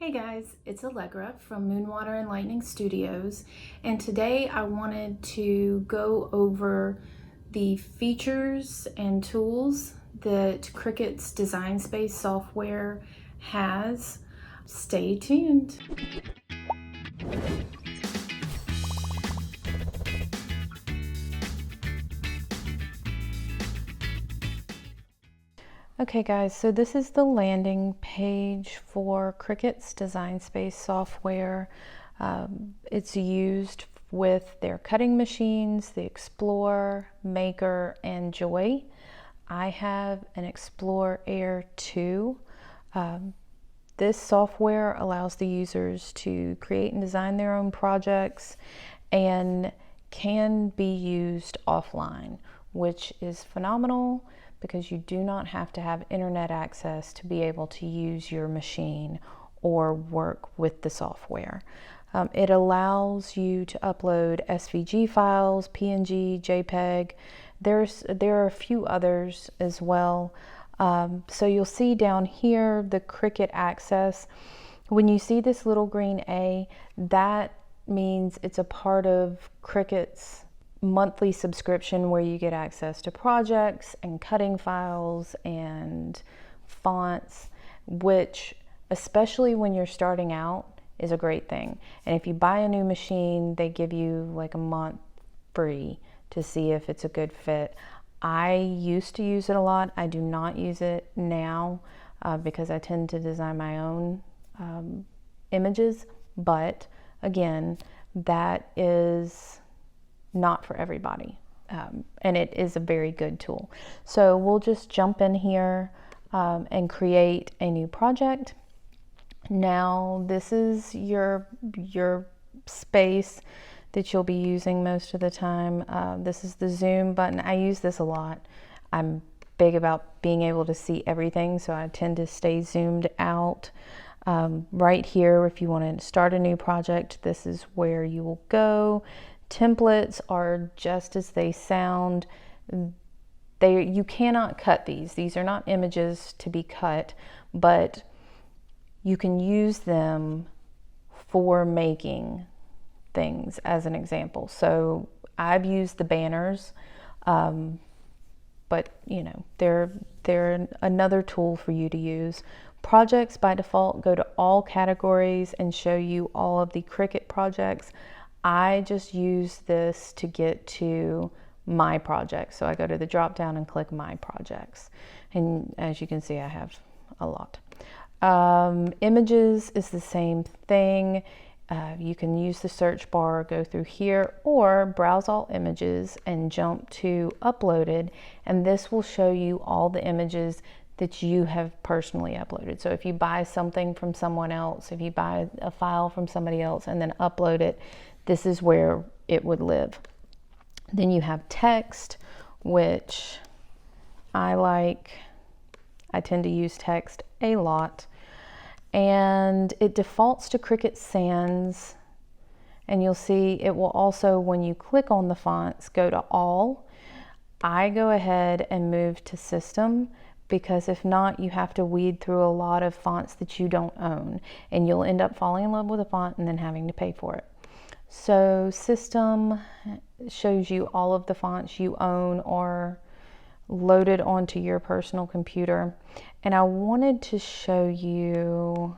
Hey guys, it's Allegra from Moonwater and Lightning Studios, and today I wanted to go over the features and tools that Cricut's Design Space software has. Stay tuned. Okay guys, so this is the landing page for Cricut's Design Space software. It's used with their cutting machines, the Explorer, Maker, and Joy. I have an Explorer Air 2. This software allows the users to create and design their own projects and can be used offline, which is phenomenal because you do not have to have internet access to be able to use your machine or work with the software. It allows you to upload SVG files, PNG, JPEG. There are a few others as well. So you'll see down here the Cricut Access. When you see this little green A, that means it's a part of Cricut's monthly subscription where you get access to projects and cutting files and fonts, which, especially when you're starting out, is a great thing. And if you buy a new machine, they give you like a month free to see if it's a good fit. I used to use it a lot. I do not use it now because I tend to design my own images, but again, that is not for everybody, and it is a very good tool. So we'll just jump in here and create a new project. Now this is your space that you'll be using most of the time. This is the zoom button. I use this a lot. I'm big about being able to see everything, so I tend to stay zoomed out. Right here, if you want to start a new project, this is where you will go. Templates are just as they sound. You cannot cut these. These are not images to be cut, but you can use them for making things as an example. So I've used the banners, but you know, they're another tool for you to use. Projects by default go to all categories and show you all of the Cricut projects. I just use this to get to my projects. So I go to the drop down and click my projects. And as you can see, I have a lot. Images is the same thing. You can use the search bar, go through here, or browse all images and jump to uploaded. And this will show you all the images that you have personally uploaded. So if you buy something from someone else, if you buy a file from somebody else and then upload it, this is where it would live. Then you have text, which I like. I tend to use text a lot. And it defaults to Cricut Sans. And you'll see it will also, when you click on the fonts, go to all. I go ahead and move to system, because if not, you have to weed through a lot of fonts that you don't own. And you'll end up falling in love with a font and then having to pay for it. So system shows you all of the fonts you own or loaded onto your personal computer. And I wanted to show you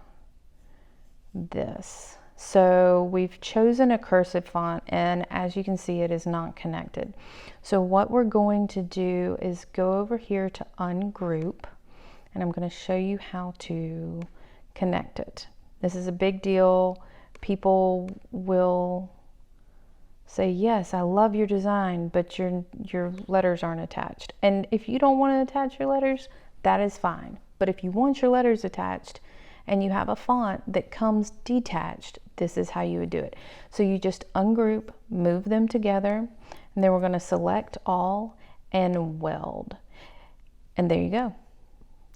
this. So we've chosen a cursive font, and as you can see, it is not connected. So what we're going to do is go over here to ungroup, and I'm going to show you how to connect it. This is a big deal. People will say, yes, I love your design, but your letters aren't attached. And if you don't want to attach your letters, that is fine. But if you want your letters attached and you have a font that comes detached, this is how you would do it. So you just ungroup, move them together, and then we're going to select all and weld. And there you go.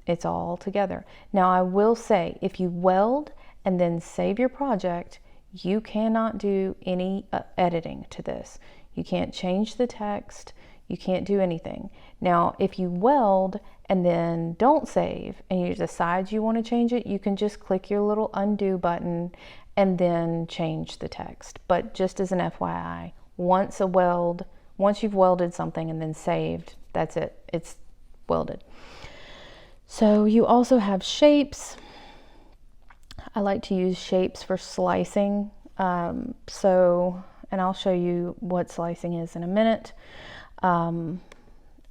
It's all together. Now I will say, if you weld and then save your project, you cannot do any editing to this. You can't change the text. You can't do anything. Now, if you weld and then don't save and you decide you want to change it, you can just click your little undo button and then change the text. But just as an FYI, once you've welded something and then saved, that's it. It's welded. So you also have shapes. I like to use shapes for slicing. And I'll show you what slicing is in a minute. And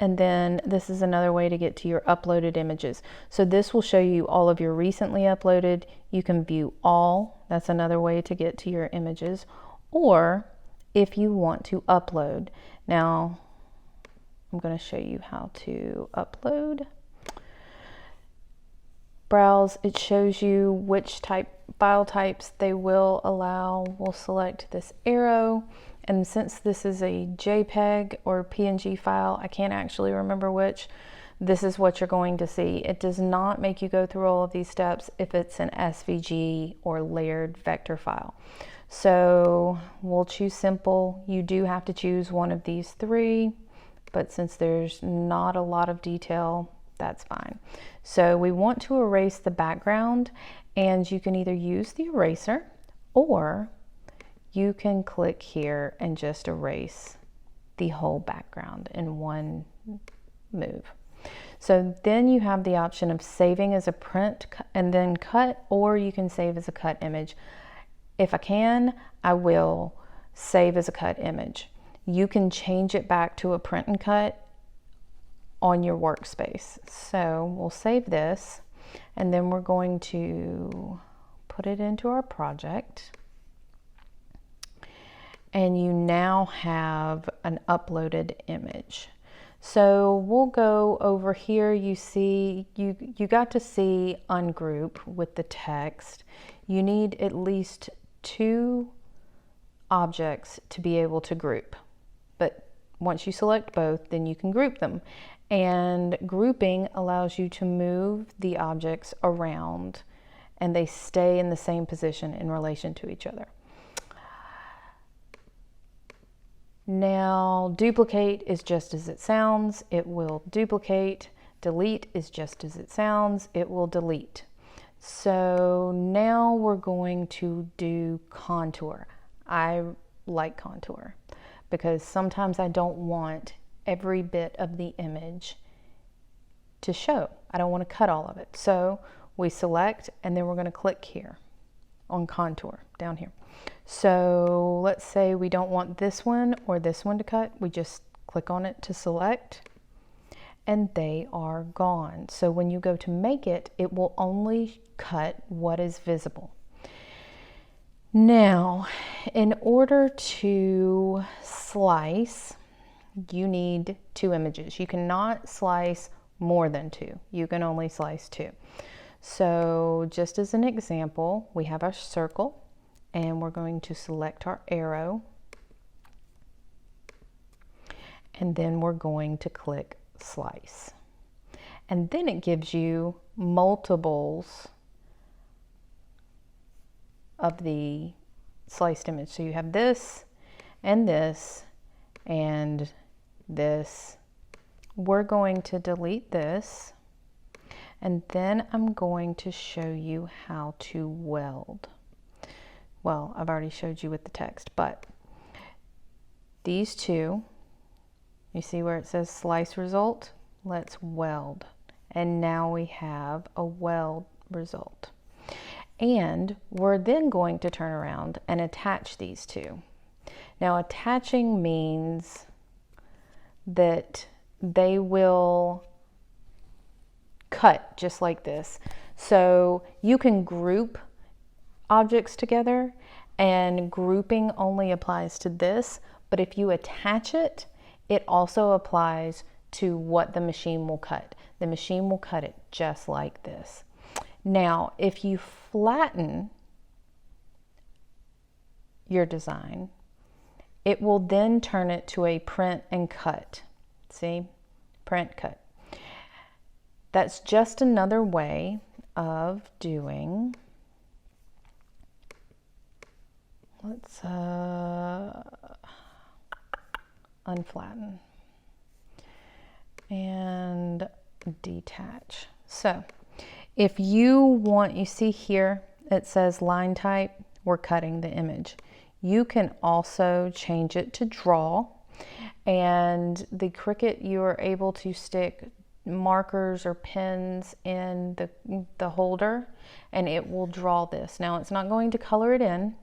then this is another way to get to your uploaded images. So this will show you all of your recently uploaded. You can view all. That's another way to get to your images. Or if you want to upload. Now, I'm going to show you how to upload. Browse, it shows you which file types they will allow. We'll select this arrow, and since this is a JPEG or PNG file, I can't actually remember which, this is what you're going to see. It does not make you go through all of these steps if it's an SVG or layered vector file. So we'll choose simple. You do have to choose one of these three, but since there's not a lot of detail, that's fine. So we want to erase the background, and you can either use the eraser or you can click here and just erase the whole background in one move. So then you have the option of saving as a print and then cut, or you can save as a cut image. If I can, I will save as a cut image. You can change it back to a print and cut on your workspace. So we'll save this, and then we're going to put it into our project. And you now have an uploaded image. So we'll go over here. You see, you got to see ungroup with the text. You need at least 2 objects to be able to group. But once you select both, then you can group them. And grouping allows you to move the objects around and they stay in the same position in relation to each other. Now, duplicate is just as it sounds. It will duplicate. Delete is just as it sounds. It will delete. So now we're going to do contour. I like contour because sometimes I don't want every bit of the image to show. I don't want to cut all of it. So we select, and then we're going to click here on contour down here. So let's say we don't want this one or this one to cut. We just click on it to select, and they are gone. So when you go to make it, it will only cut what is visible. Now, in order to slice, you need 2 images. You cannot slice more than 2. You can only slice 2. So just as an example, we have our circle, and we're going to select our arrow, and then we're going to click slice. And then it gives you multiples of the sliced image. So you have this and this and this. We're going to delete this, and then I'm going to show you how to weld. Well, I've already showed you with the text, but these 2, you see where it says slice result? Let's weld. And now we have a weld result. And we're then going to turn around and attach these 2. Now, attaching means that they will cut just like this. So you can group objects together, and grouping only applies to this, but if you attach it, it also applies to what the machine will cut. The machine will cut it just like this. Now, if you flatten your design, it will then turn it to a print and cut. See? Print, cut. That's just another way of doing, let's unflatten. and detach. So if you want, you see here, it says line type, we're cutting the image. You can also change it to draw, and the Cricut, you are able to stick markers or pens in the holder, and it will draw this. Now it's not going to color it in,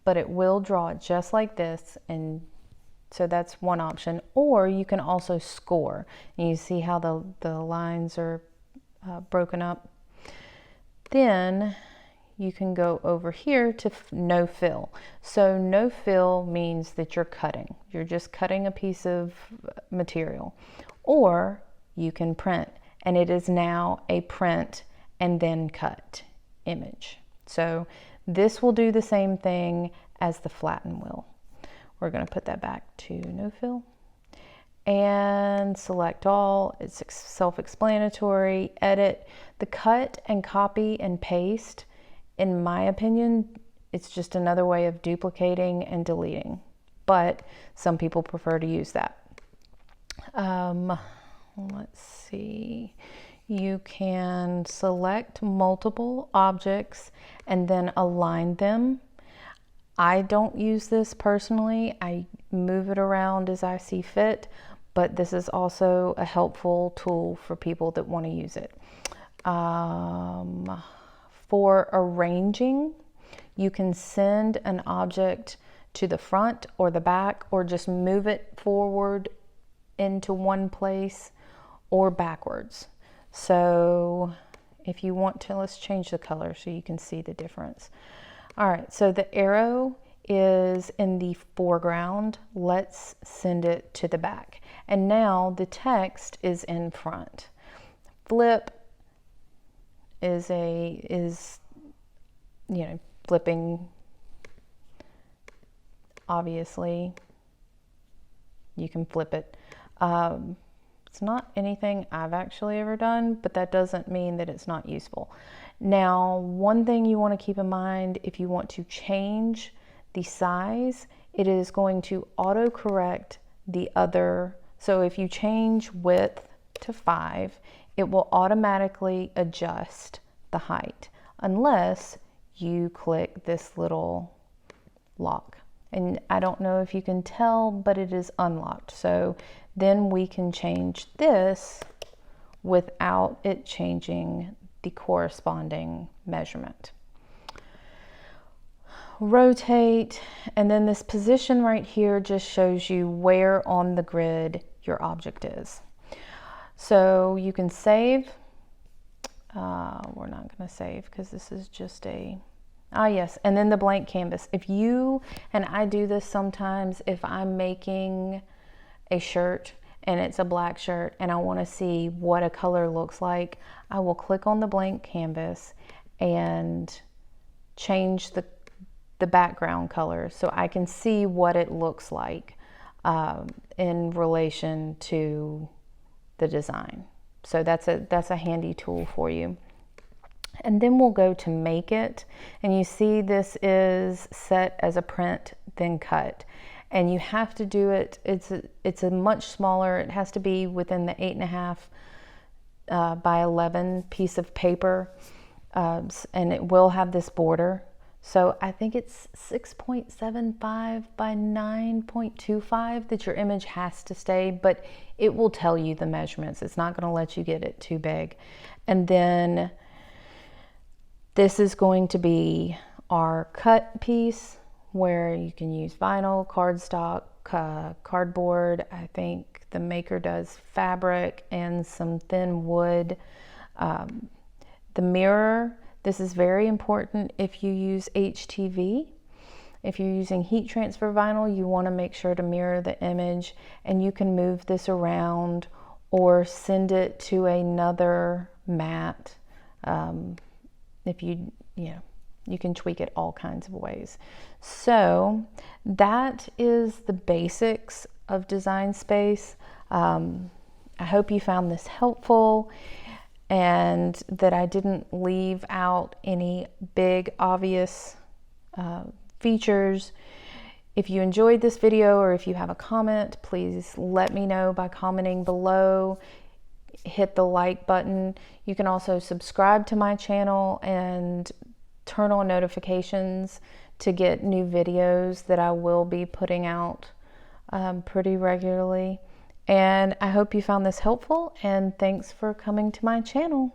but it will draw it just like this, and so that's one option. Or you can also score, and you see how the lines are broken up. Then you can go over here to no fill. So no fill means that you're cutting. You're just cutting a piece of material. Or you can print, and it is now a print and then cut image. So this will do the same thing as the flatten will. We're going to put that back to no fill and select all. It's self-explanatory. Edit. The cut and copy and paste, in my opinion, it's just another way of duplicating and deleting, but some people prefer to use that. Let's see. You can select multiple objects and then align them. I don't use this personally. I move it around as I see fit, but this is also a helpful tool for people that want to use it. For arranging, you can send an object to the front or the back, or just move it forward into one place or backwards. So if you want to, let's change the color so you can see the difference. All right, so the arrow is in the foreground. Let's send it to the back. And now the text is in front. Flip is flipping. Obviously, you can flip it. It's not anything I've actually ever done, but that doesn't mean that it's not useful. Now, one thing you want to keep in mind, if you want to change the size, it is going to auto-correct the other. So if you change width to 5, it will automatically adjust the height, unless you click this little lock. And I don't know if you can tell, but it is unlocked. So then we can change this without it changing the corresponding measurement. Rotate, and then this position right here just shows you where on the grid your object is. So you can save. We're not going to save because this is just a, yes, and then the blank canvas. If you, and I do this sometimes, if I'm making a shirt and it's a black shirt and I want to see what a color looks like, I will click on the blank canvas and change the background color so I can see what it looks like in relation to the design. So that's a handy tool for you. And then we'll go to make it, and you see this is set as a print then cut, and you have to do it, it's a much smaller, it has to be within the 8.5 by 11 piece of paper, and it will have this border. So I think it's 6.75 by 9.25 that your image has to stay, but it will tell you the measurements. It's not going to let you get it too big. And then this is going to be our cut piece, where you can use vinyl, cardstock, cardboard. I think the maker does fabric and some thin wood. The mirror. This is very important if you use HTV. If you're using heat transfer vinyl, you want to make sure to mirror the image, and you can move this around or send it to another mat. If you can tweak it all kinds of ways. So that is the basics of Design Space. I hope you found this helpful, and that I didn't leave out any big obvious features. If you enjoyed this video, or if you have a comment, please let me know by commenting below. hit the like button. You can also subscribe to my channel and turn on notifications to get new videos that I will be putting out pretty regularly. And I hope you found this helpful, and thanks for coming to my channel.